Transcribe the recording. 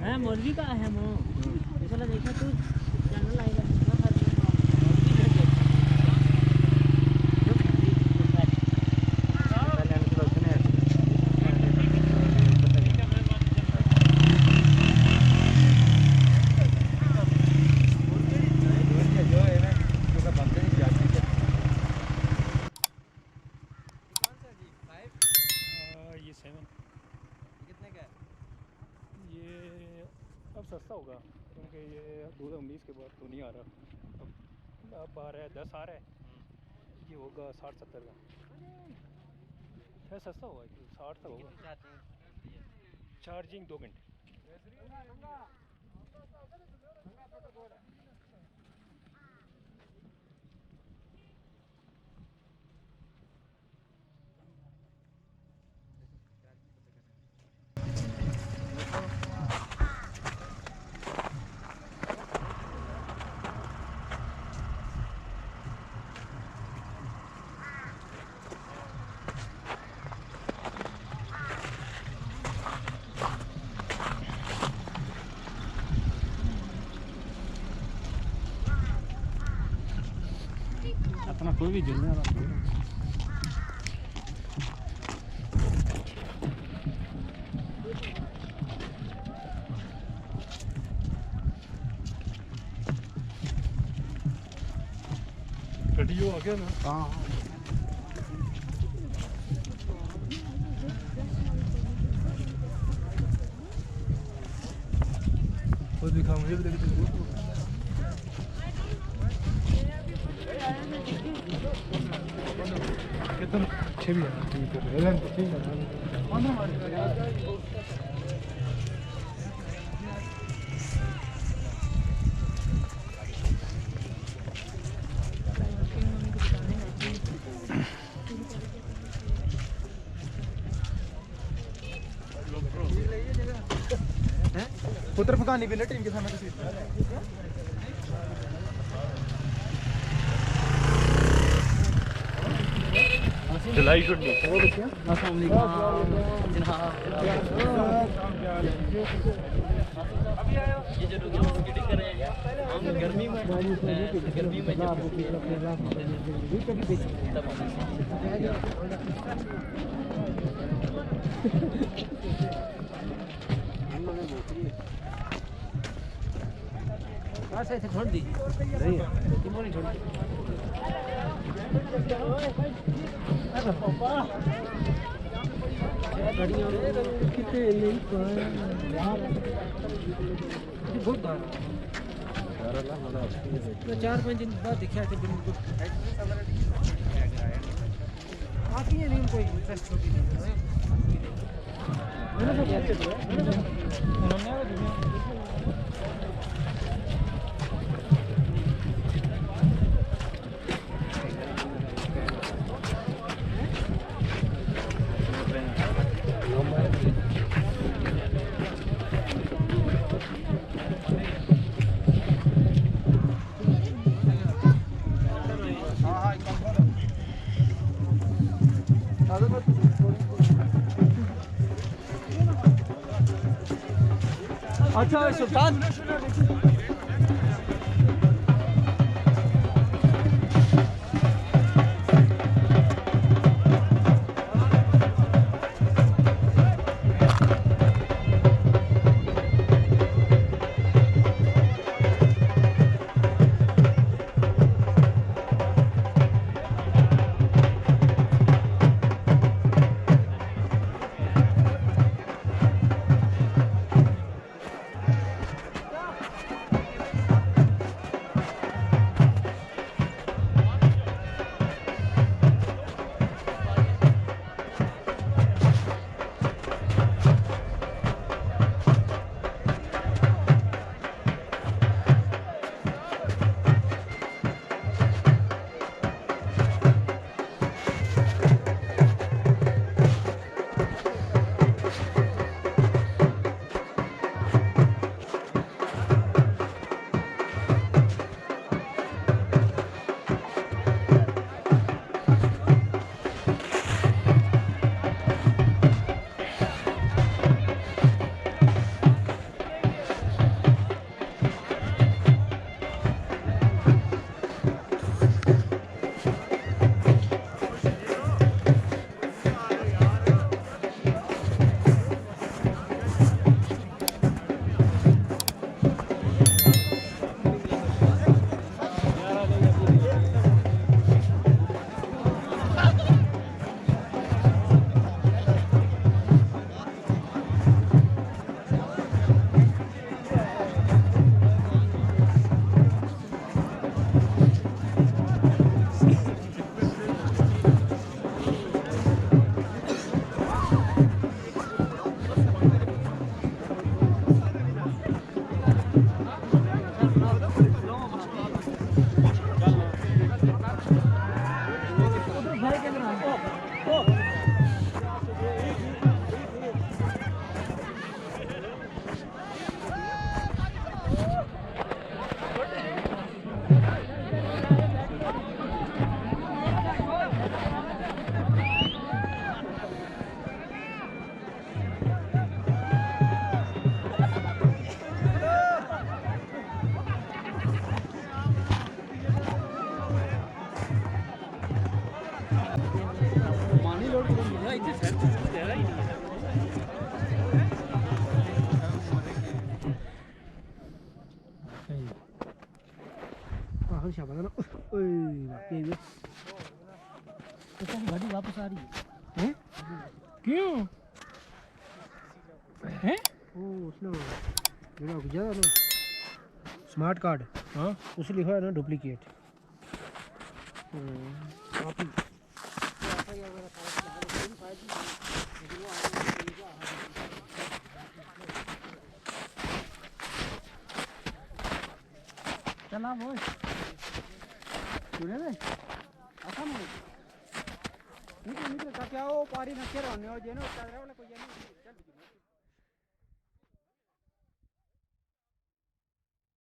मैं मौलवी का है मो इसला देखा तू चैनल आएगा सस्ता होगा क्योंकि ये 2019 के बाद तो नहीं आ रहा, अब आ रहा है 10 आ रहा है, ये होगा 60-70 का, शायद सस्ता होगा 60 तक होगा। चार्जिंग 2 घंटे। अपना कोई भी जुड़ने वाला आ गया ना। हाँ वो दिखा मुझे भी कितना अच्छे भी है ठीक है ठीक है। पुत्र फकानी भी टीम के सामने जुलाई छुट्टी गर्मी में ऐसे छोड़ दी नहीं छोड़ तो 4-5 दिन बाद दिखा थे बिल्कुल आती है नहीं कोई इंटरेस्ट छोटी नहीं अच्छा सुल्तान अच्छा पता ना ओए वाकई में तो सब गाड़ी वापस आ रही है। हैं क्यों हैं ओ उसने मेरा गुजरा ना स्मार्ट कार्ड हाँ उस लिखा है ना डुप्लीकेट कॉपी चला वो सुने रे आसान है निकल निकल क्या वो पारी न केरा ने हो जे ना कोई नहीं चल